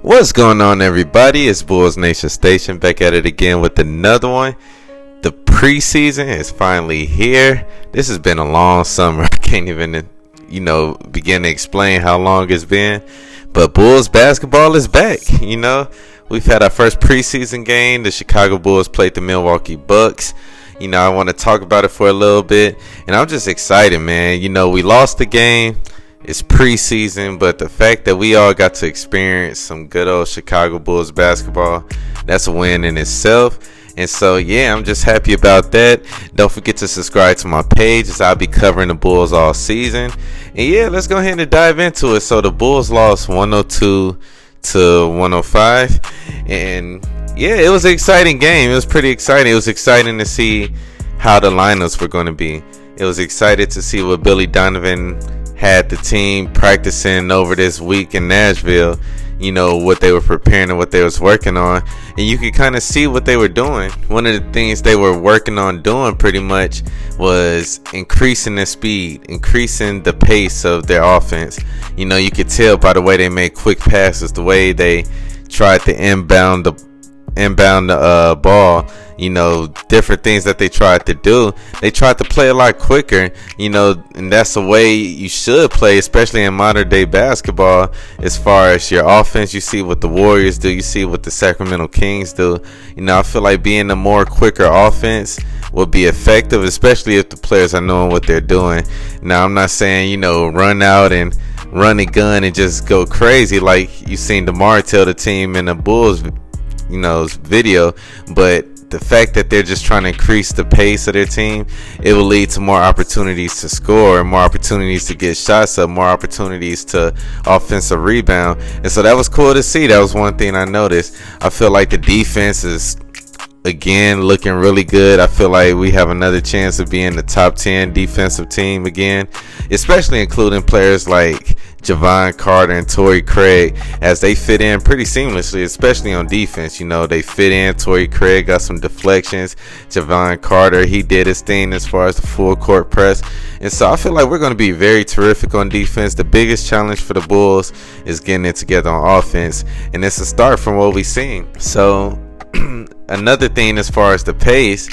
What's going on, everybody? It's Bulls Nation Station back at it again with another one. The preseason is finally here. This has been a long summer. I can't even, begin to explain how long it's been. But Bulls basketball is back. We've had our first preseason game. The Chicago Bulls played the Milwaukee Bucks. I want to talk about it for a little bit. And I'm just excited, man. We lost the game. It's preseason, but the fact that we all got to experience some good old Chicago Bulls basketball, that's a win in itself. And so, I'm just happy about that. Don't forget to subscribe to my page, as I'll be covering the Bulls all season. And let's go ahead and dive into it. So the Bulls lost 102 to 105. And it was an exciting game. It was pretty exciting. It was exciting to see how the lineups were going to be. It was excited to see what Billy Donovan had the team practicing over this week in Nashville, what they were preparing and what they was working on, and you could kind of see what they were doing. One of the things they were working on doing pretty much was increasing the speed, increasing the pace of their offense. You could tell by the way they made quick passes, the way they tried to inbound the ball, different things that they tried to do. They tried to play a lot quicker, and that's the way you should play, especially in modern day basketball. As far as your offense, you see what the Warriors do, you see what the Sacramento Kings do. I feel like being a more quicker offense will be effective, especially if the players are knowing what they're doing. Now, I'm not saying, run out and run a gun and just go crazy like you seen DeMar tell the team in the Bulls video, but the fact that they're just trying to increase the pace of their team, it will lead to more opportunities to score, more opportunities to get shots up, more opportunities to offensive rebound. And so that was cool to see. That was one thing I noticed. I feel like the defense is again looking really good. I feel like we have another chance of being the top 10 defensive team again, especially including players like Jevon Carter and Tory Craig, as they fit in pretty seamlessly, especially on defense. They fit in. Tory Craig got some deflections. Jevon Carter, he did his thing as far as the full court press. And so I feel like we're going to be very terrific on defense. The biggest challenge for the Bulls is getting it together on offense, and it's a start from what we've seen. So another thing as far as the pace,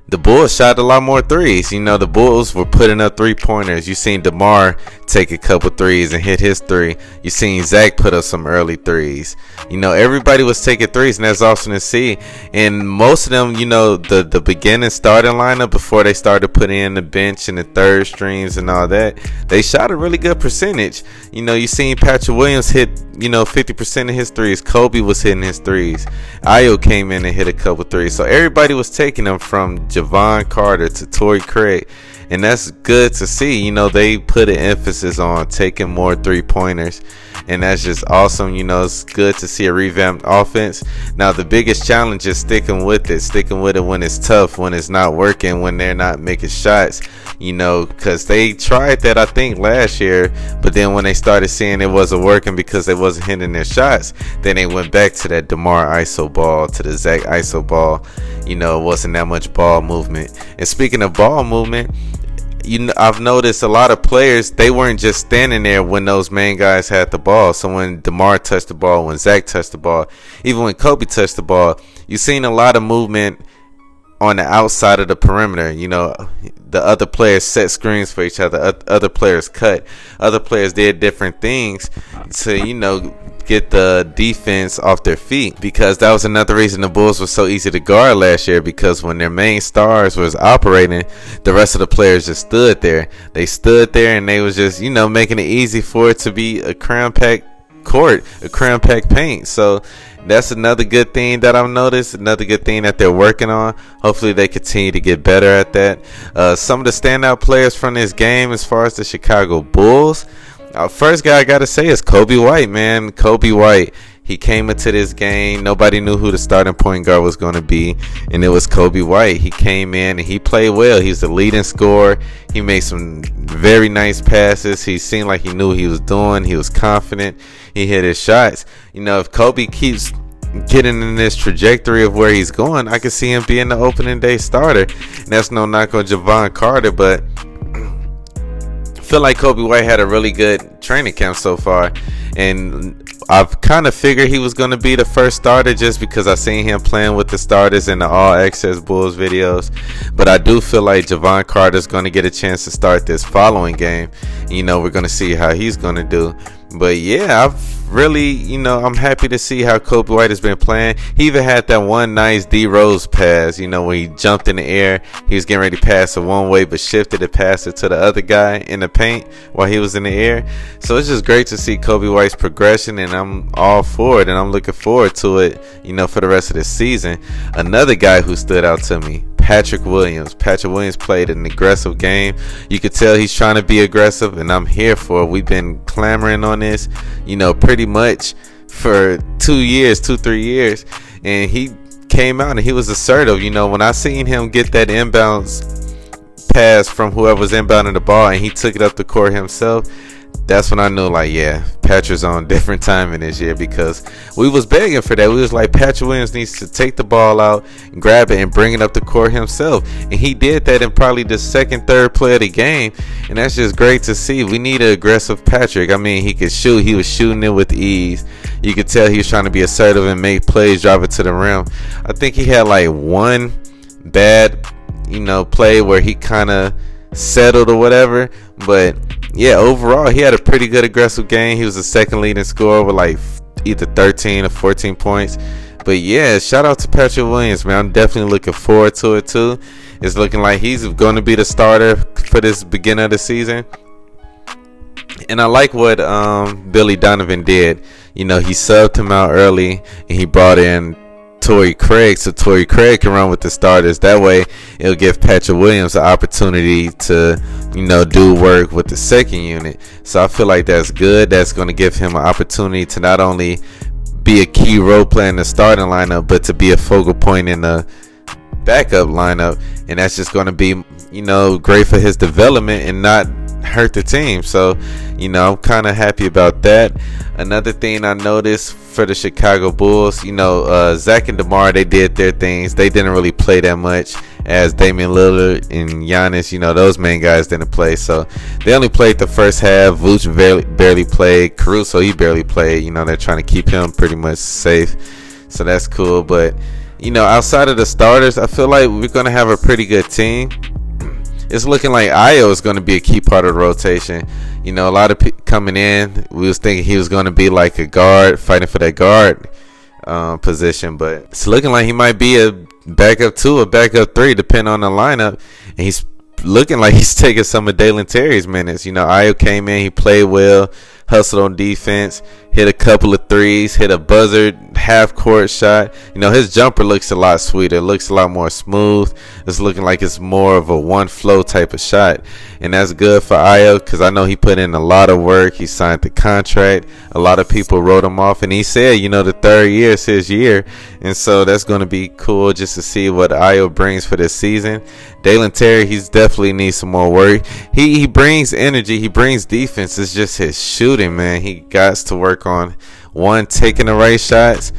the Bulls shot a lot more threes. The Bulls were putting up 3-pointers. You seen DeMar take a couple threes and hit his three. You seen Zach put up some early threes. Everybody was taking threes, and that's awesome to see. And most of them, the beginning starting lineup before they started putting in the bench and the third strings and all that, they shot a really good percentage. You seen Patrick Williams hit, 50% of his threes. Coby was hitting his threes. Ayo came in and hit a couple threes. So everybody was taking them from Jevon Carter to Tory Craig. And that's good to see. They put an emphasis on taking more 3-pointers. And that's just awesome. It's good to see a revamped offense. Now, the biggest challenge is sticking with it when it's tough, when it's not working, when they're not making shots. Because they tried that, I think, last year. But then when they started seeing it wasn't working because they wasn't hitting their shots, then they went back to that DeMar ISO ball, to the Zach ISO ball. It wasn't that much ball movement. And speaking of ball movement, I've noticed a lot of players, they weren't just standing there when those main guys had the ball. So when DeMar touched the ball, when Zach touched the ball, even when Coby touched the ball, you've seen a lot of movement on the outside of the perimeter. The other players set screens for each other. Other players cut. Other players did different things to, get the defense off their feet, because that was another reason the Bulls were so easy to guard last year, because when their main stars was operating, the rest of the players just stood there. They stood there and they was just, making it easy for it to be a cram-packed court, a cram-packed paint. So that's another good thing that I've noticed, another good thing that they're working on. Hopefully they continue to get better at that. Some of the standout players from this game as far as the Chicago Bulls, first guy I gotta say is Coby White, man. Coby White. He came into this game. Nobody knew who the starting point guard was going to be, and it was Coby White. He came in and he played well. He's the leading scorer. He made some very nice passes. He seemed like he knew what he was doing. He was confident. He hit his shots. If Coby keeps getting in this trajectory of where he's going, I could see him being the opening day starter. And that's no knock on Jevon Carter, but feel like Coby White had a really good training camp so far, and I've kind of figured he was going to be the first starter just because I seen him playing with the starters in the All Access Bulls videos. But I do feel like Javon Carter's going to get a chance to start this following game. We're going to see how he's going to do. But yeah, I've really, I'm happy to see how Coby White has been playing. He even had that one nice D Rose pass, when he jumped in the air. He was getting ready to pass it one way, but shifted to pass it to the other guy in the paint while he was in the air. So it's just great to see Coby White's progression, and I'm all for it, and I'm looking forward to it, for the rest of the season. Another guy who stood out to me, Patrick Williams. Patrick Williams played an aggressive game. You could tell he's trying to be aggressive, and I'm here for it. We've been clamoring on this, pretty much for 3 years, and he came out and he was assertive. When I seen him get that inbounds pass from whoever was inbounding the ball and he took it up the court himself, that's when I knew, Patrick's on different timing this year, because we was begging for that. We was like, Patrick Williams needs to take the ball out, grab it, and bring it up the court himself. And he did that in probably the second, third play of the game. And that's just great to see. We need an aggressive Patrick. I mean, he could shoot. He was shooting it with ease. You could tell he was trying to be assertive and make plays, drive it to the rim. I think he had one bad, play where he kind of settled or whatever. But yeah, overall, he had a pretty good aggressive game. He was the second leading scorer with either 13 or 14 points. But yeah, shout out to Patrick Williams, man. I'm definitely looking forward to it too. It's looking like he's going to be the starter for this beginning of the season. And I like what Billy Donovan did. He subbed him out early, and he brought in Tory Craig, so Tory Craig can run with the starters. That way it'll give Patrick Williams an opportunity to do work with the second unit. So I feel like that's good. That's going to give him an opportunity to not only be a key role player in the starting lineup, but to be a focal point in the backup lineup. And that's just going to be great for his development and not hurt the team. So I'm kind of happy about that. Another thing I noticed for the Chicago Bulls, Zach and DeMar, they did their things. They didn't really play that much, as Damian Lillard and Giannis, those main guys didn't play. So they only played the first half. Vooch barely played. Caruso, he barely played. They're trying to keep him pretty much safe. So that's cool. But outside of the starters, I feel like we're going to have a pretty good team. It's looking like Ayo is going to be a key part of the rotation. A lot of people coming in, we was thinking he was going to be like a guard, fighting for that guard position. But it's looking like he might be a backup 2 or backup 3, depending on the lineup. And he's looking like he's taking some of Dalen Terry's minutes. Ayo came in, he played well, hustled on defense, hit a couple of threes, hit a buzzer half-court shot. His jumper looks a lot sweeter. It looks a lot more smooth. It's looking like it's more of a one-flow type of shot. And that's good for Ayo, because I know he put in a lot of work. He signed the contract. A lot of people wrote him off. And he said, the third year is his year. And so that's going to be cool just to see what Ayo brings for this season. Dalen Terry, he's definitely needs some more work. He brings energy. He brings defense. It's just his shooting, man. He got to work on, one, taking the right shots,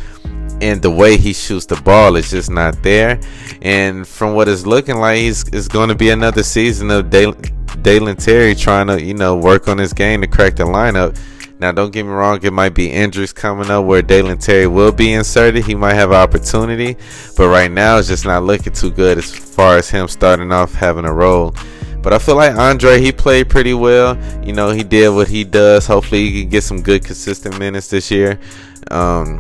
and the way he shoots the ball is just not there. And from what it's looking like, it's going to be another season of Dalen Terry trying to, work on his game to crack the lineup. Now, don't get me wrong, it might be injuries coming up where Dalen Terry will be inserted. He might have an opportunity, but right now it's just not looking too good as far as him starting off having a role. But I feel like Andre, he played pretty well. He did what he does. Hopefully he can get some good consistent minutes this year. I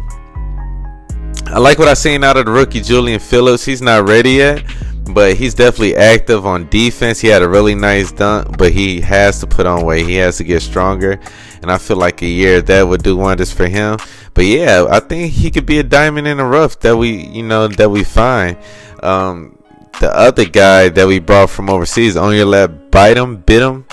like what I seen out of the rookie Julian Phillips. He's not ready yet, but he's definitely active on defense. He had a really nice dunk, but he has to put on weight. He has to get stronger, and I feel like a year that would do wonders for him. But yeah, I think he could be a diamond in the rough that we find. The other guy that we brought from overseas, Onyelap Bidum,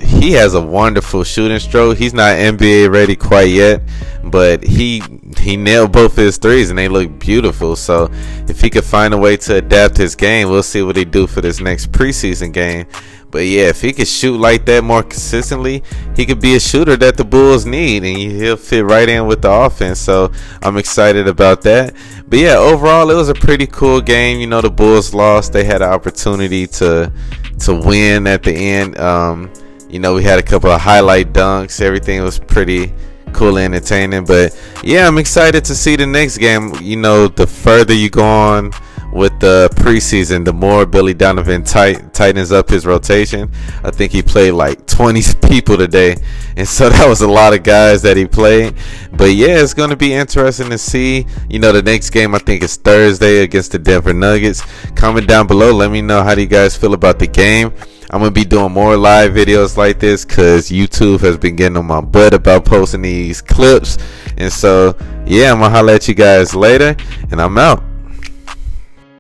he has a wonderful shooting stroke. He's not NBA ready quite yet, but he nailed both his threes and they look beautiful. So if he could find a way to adapt his game, we'll see what he do for this next preseason game. But yeah, if he could shoot like that more consistently, he could be a shooter that the Bulls need, and he'll fit right in with the offense. So I'm excited about that. But yeah, overall, it was a pretty cool game. The Bulls lost. They had an opportunity to win at the end. We had a couple of highlight dunks. Everything was pretty cool and entertaining. But yeah, I'm excited to see the next game. The further you go on with the preseason, the more Billy Donovan tightens up his rotation. I think he played like 20 people today, and so that was a lot of guys that he played. But yeah, it's going to be interesting to see. The next game I think is Thursday against the Denver Nuggets. Comment down below, let me know how do you guys feel about the game. I'm going to be doing more live videos like this because YouTube has been getting on my butt about posting these clips. And so yeah, I'm going to holler at you guys later, and I'm out.